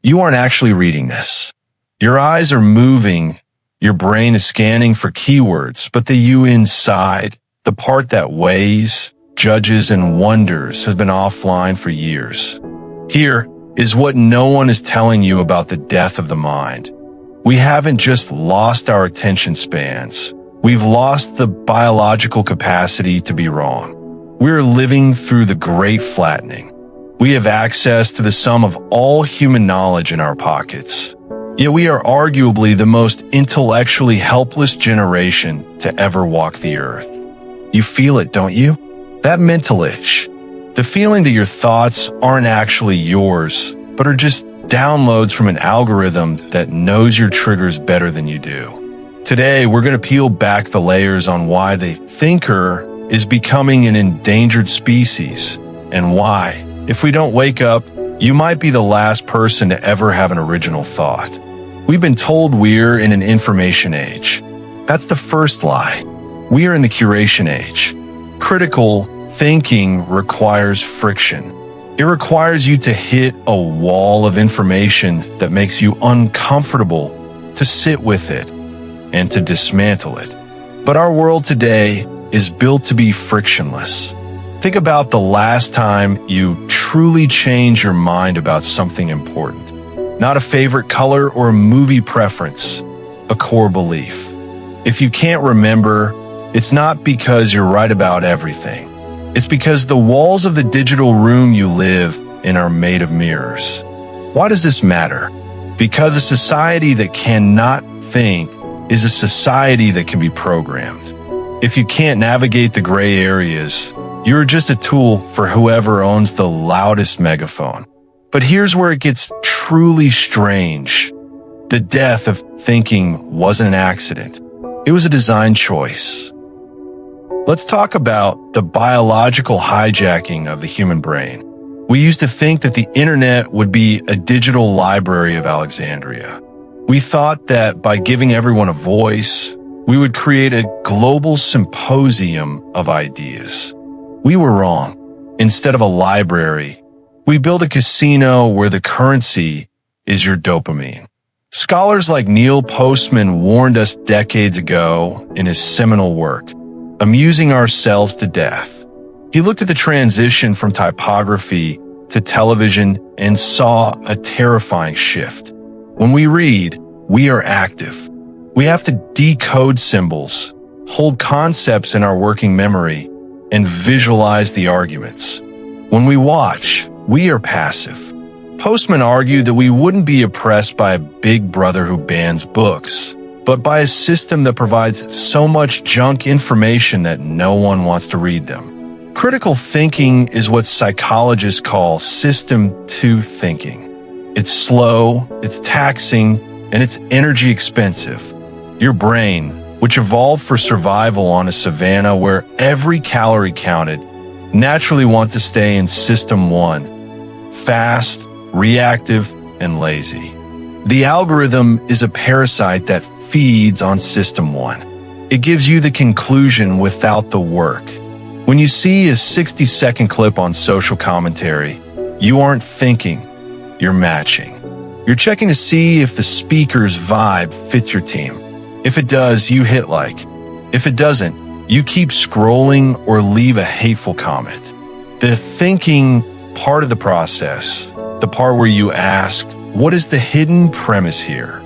you aren't actually reading this. Your eyes are moving, your brain is scanning for keywords, but the you inside, the part that weighs, judges, and wonders, has been offline for years. Here is what no one is telling you about the death of the mind. We haven't just lost our attention spans. We've lost the biological capacity to be wrong. We're living through the great flattening. We have access to the sum of all human knowledge in our pockets. Yet we are arguably the most intellectually helpless generation to ever walk the earth. You feel it, don't you? That mental itch. The feeling that your thoughts aren't actually yours, but are just downloads from an algorithm that knows your triggers better than you do. Today, we're going to peel back the layers on why the thinker is becoming an endangered species, and why, if we don't wake up, you might be the last person to ever have an original thought. We've been told we're in an information age. That's the first lie. We are in the curation age. Critical thinking requires friction. It requires you to hit a wall of information that makes you uncomfortable, to sit with it, and to dismantle it. But our world today is built to be frictionless. Think about the last time you truly changed your mind about something important. Not a favorite color or a movie preference, a core belief. If you can't remember, it's not because you're right about everything. It's because the walls of the digital room you live in are made of mirrors. Why does this matter? Because a society that cannot think is a society that can be programmed. If you can't navigate the gray areas, you're just a tool for whoever owns the loudest megaphone. But here's where it gets truly strange. The death of thinking wasn't an accident. It was a design choice. Let's talk about the biological hijacking of the human brain. We used to think that the internet would be a digital library of Alexandria. We thought that by giving everyone a voice, we would create a global symposium of ideas. We were wrong. Instead of a library, we built a casino where the currency is your dopamine. Scholars like Neil Postman warned us decades ago in his seminal work, Amusing Ourselves to Death. He looked at the transition from typography to television and saw a terrifying shift. When we read, we are active. We have to decode symbols, hold concepts in our working memory, and visualize the arguments. When we watch, we are passive. Postman argued that we wouldn't be oppressed by a big brother who bans books, but by a system that provides so much junk information that no one wants to read them. Critical thinking is what psychologists call System 2 thinking. It's slow, it's taxing, and it's energy expensive. Your brain, which evolved for survival on a savanna where every calorie counted, naturally wants to stay in System 1, fast, reactive, and lazy. The algorithm is a parasite that feeds on System 1. It gives you the conclusion without the work. When you see a 60-second clip on social commentary, you aren't thinking, you're matching. You're checking to see if the speaker's vibe fits your team. If it does, you hit like. If it doesn't, you keep scrolling or leave a hateful comment. The thinking part of the process, the part where you ask, what is the hidden premise here?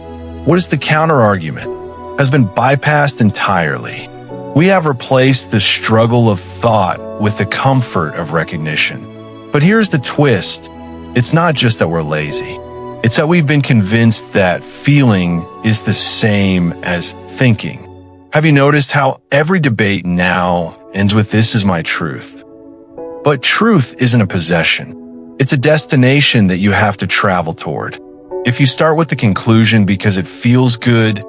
What is the counter-argument? Has been bypassed entirely. We have replaced the struggle of thought with the comfort of recognition. But here's the twist. It's not just that we're lazy. It's that we've been convinced that feeling is the same as thinking. Have you noticed how every debate now ends with "this is my truth"? But truth isn't a possession. It's a destination that you have to travel toward. If you start with the conclusion because it feels good,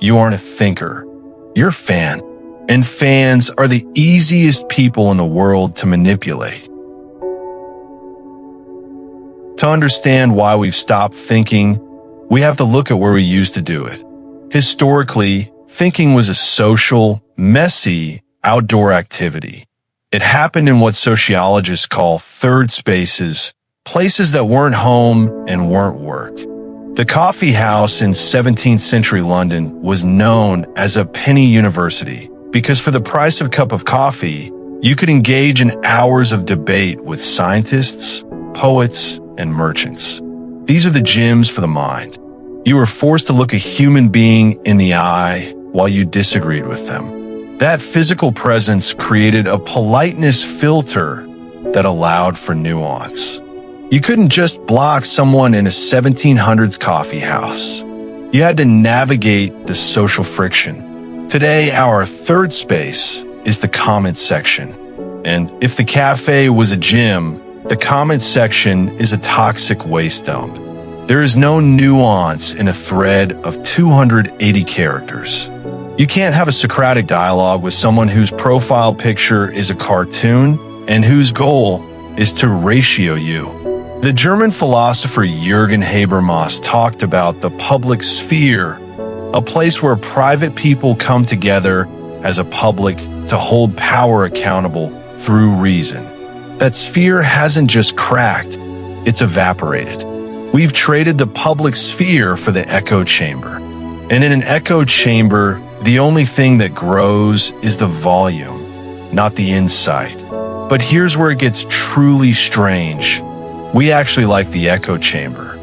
you aren't a thinker. You're a fan. And fans are the easiest people in the world to manipulate. To understand why we've stopped thinking, we have to look at where we used to do it. Historically, thinking was a social, messy, outdoor activity. It happened in what sociologists call third spaces, places that weren't home and weren't work. The coffee house in 17th century London was known as a penny university because for the price of a cup of coffee, you could engage in hours of debate with scientists, poets, and merchants. These are the gyms for the mind. You were forced to look a human being in the eye while you disagreed with them. That physical presence created a politeness filter that allowed for nuance. You couldn't just block someone in a 1700s coffee house. You had to navigate the social friction. Today, our third space is the comment section. And if the cafe was a gym, the comment section is a toxic waste dump. There is no nuance in a thread of 280 characters. You can't have a Socratic dialogue with someone whose profile picture is a cartoon and whose goal is to ratio you. The German philosopher Jürgen Habermas talked about the public sphere, a place where private people come together as a public to hold power accountable through reason. That sphere hasn't just cracked, it's evaporated. We've traded the public sphere for the echo chamber. And in an echo chamber, the only thing that grows is the volume, not the insight. But here's where it gets truly strange. We actually like the echo chamber.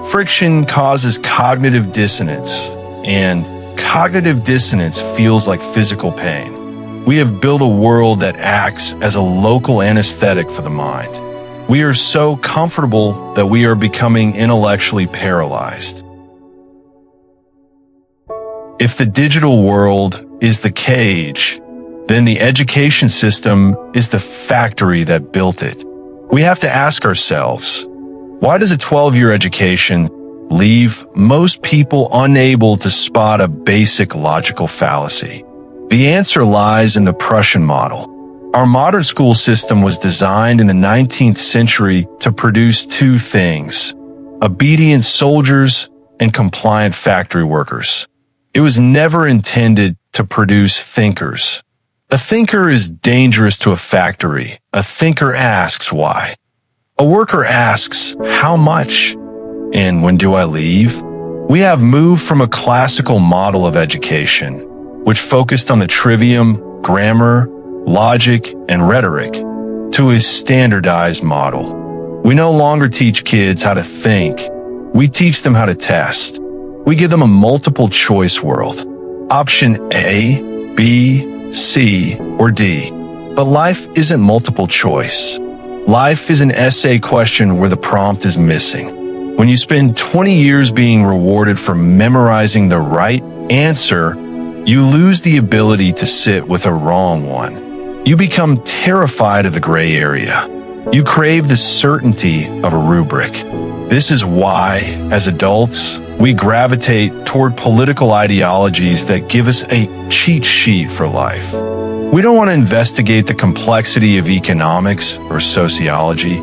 Friction causes cognitive dissonance, and cognitive dissonance feels like physical pain. We have built a world that acts as a local anesthetic for the mind. We are so comfortable that we are becoming intellectually paralyzed. If the digital world is the cage, then the education system is the factory that built it. We have to ask ourselves, why does a 12-year education leave most people unable to spot a basic logical fallacy? The answer lies in the Prussian model. Our modern school system was designed in the 19th century to produce two things: obedient soldiers and compliant factory workers. It was never intended to produce thinkers. A thinker is dangerous to a factory. A thinker asks why. A worker asks how much, and when do I leave? We have moved from a classical model of education, which focused on the trivium, grammar, logic, and rhetoric, to a standardized model. We no longer teach kids how to think. We teach them how to test. We give them a multiple choice world. Option A, B, C, or D. But life isn't multiple choice. Life is an essay question where the prompt is missing. When you spend 20 years being rewarded for memorizing the right answer, you lose the ability to sit with a wrong one. You become terrified of the gray area. You crave the certainty of a rubric. This is why, as adults, we gravitate toward political ideologies that give us a cheat sheet for life. We don't want to investigate the complexity of economics or sociology.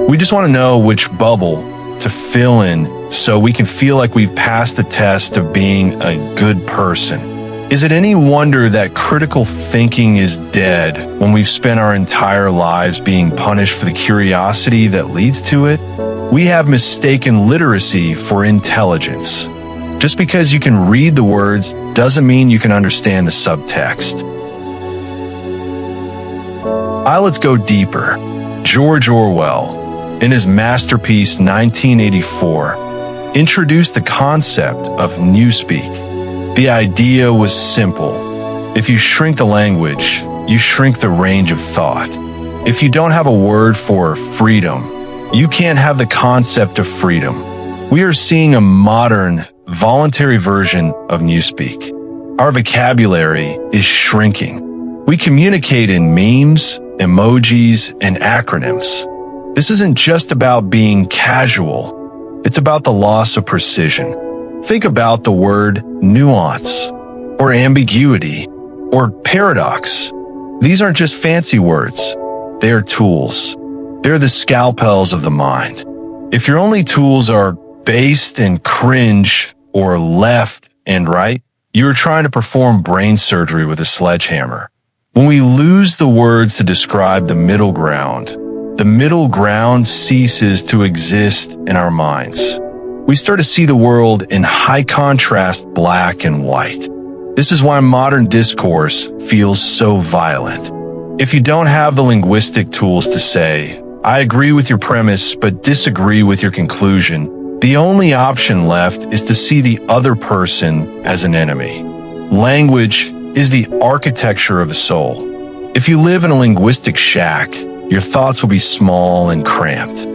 We just want to know which bubble to fill in so we can feel like we've passed the test of being a good person. Is it any wonder that critical thinking is dead when we've spent our entire lives being punished for the curiosity that leads to it? We have mistaken literacy for intelligence. Just because you can read the words doesn't mean you can understand the subtext. Let's go deeper. George Orwell, in his masterpiece 1984, introduced the concept of newspeak. The idea was simple. If you shrink the language, you shrink the range of thought. If you don't have a word for freedom, you can't have the concept of freedom. We are seeing a modern, voluntary version of newspeak. Our vocabulary is shrinking. We communicate in memes, emojis, and acronyms. This isn't just about being casual. It's about the loss of precision. Think about the word nuance, or ambiguity, or paradox. These aren't just fancy words. They are tools. They're the scalpels of the mind. If your only tools are based in cringe or left and right, you're trying to perform brain surgery with a sledgehammer. When we lose the words to describe the middle ground ceases to exist in our minds. We start to see the world in high contrast black and white. This is why modern discourse feels so violent. If you don't have the linguistic tools to say, I agree with your premise but disagree with your conclusion, the only option left is to see the other person as an enemy. Language is the architecture of the soul. If you live in a linguistic shack, your thoughts will be small and cramped.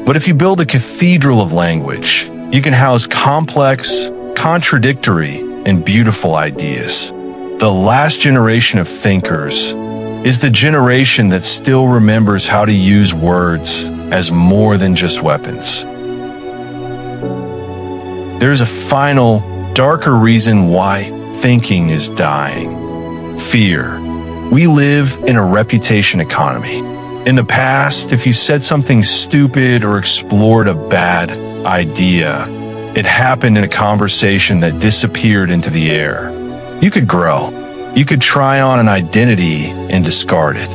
But if you build a cathedral of language, you can house complex, contradictory, and beautiful ideas. The last generation of thinkers is the generation that still remembers how to use words as more than just weapons. There's a final, darker reason why thinking is dying. Fear. We live in a reputation economy. In the past, if you said something stupid or explored a bad idea, it happened in a conversation that disappeared into the air. You could grow. You could try on an identity and discard it.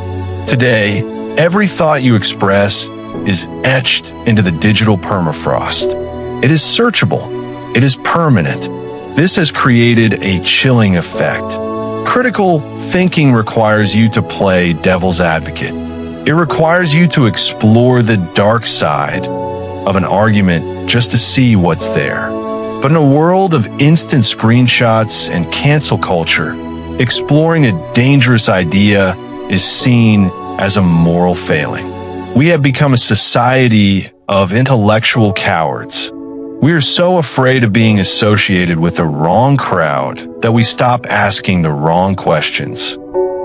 Today, every thought you express is etched into the digital permafrost. It is searchable. It is permanent. This has created a chilling effect. Critical thinking requires you to play devil's advocate. It requires you to explore the dark side of an argument just to see what's there. But in a world of instant screenshots and cancel culture, exploring a dangerous idea is seen as a moral failing. We have become a society of intellectual cowards. We are so afraid of being associated with the wrong crowd that we stop asking the wrong questions.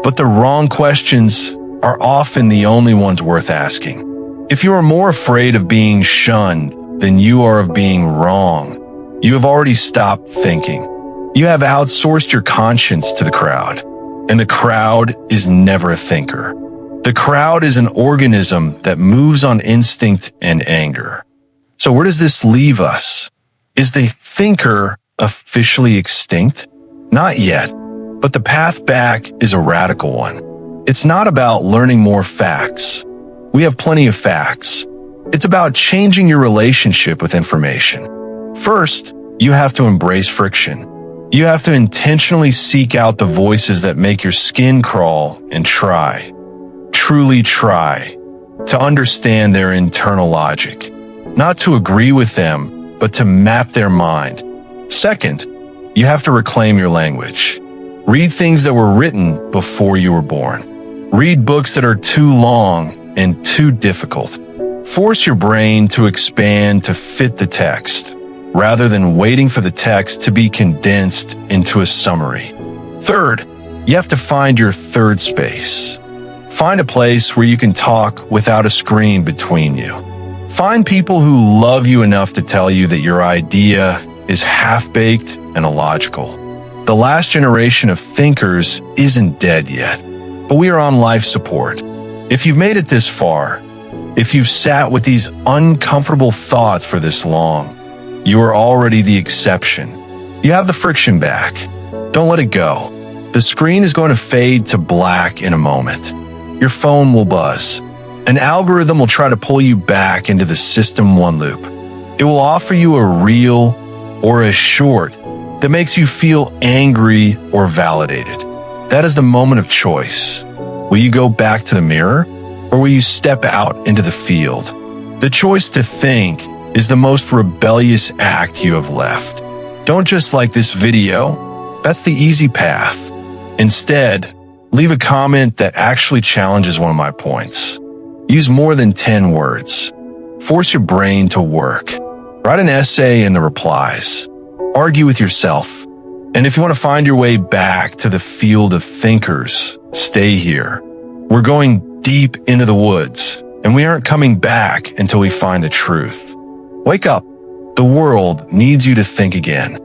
But the wrong questions are often the only ones worth asking. If you are more afraid of being shunned than you are of being wrong, you have already stopped thinking. You have outsourced your conscience to the crowd, and the crowd is never a thinker. The crowd is an organism that moves on instinct and anger. So where does this leave us? Is the thinker officially extinct? Not yet, but the path back is a radical one. It's not about learning more facts. We have plenty of facts. It's about changing your relationship with information. First, you have to embrace friction. You have to intentionally seek out the voices that make your skin crawl and try, truly try, to understand their internal logic. Not to agree with them, but to map their mind. Second, you have to reclaim your language. Read things that were written before you were born. Read books that are too long and too difficult. Force your brain to expand to fit the text, rather than waiting for the text to be condensed into a summary. Third, you have to find your third space. Find a place where you can talk without a screen between you. Find people who love you enough to tell you that your idea is half-baked and illogical. The last generation of thinkers isn't dead yet, but we are on life support. If you've made it this far, if you've sat with these uncomfortable thoughts for this long, you are already the exception. You have the friction back. Don't let it go. The screen is going to fade to black in a moment. Your phone will buzz. An algorithm will try to pull you back into the System 1 loop. It will offer you a reel or a short that makes you feel angry or validated. That is the moment of choice. Will you go back to the mirror, or will you step out into the field? The choice to think is the most rebellious act you have left. Don't just like this video. That's the easy path. Instead, leave a comment that actually challenges one of my points. Use more than 10 words. Force your brain to work. Write an essay in the replies. Argue with yourself. And if you want to find your way back to the field of thinkers, stay here. We're going deep into the woods, and we aren't coming back until we find the truth. Wake up. The world needs you to think again.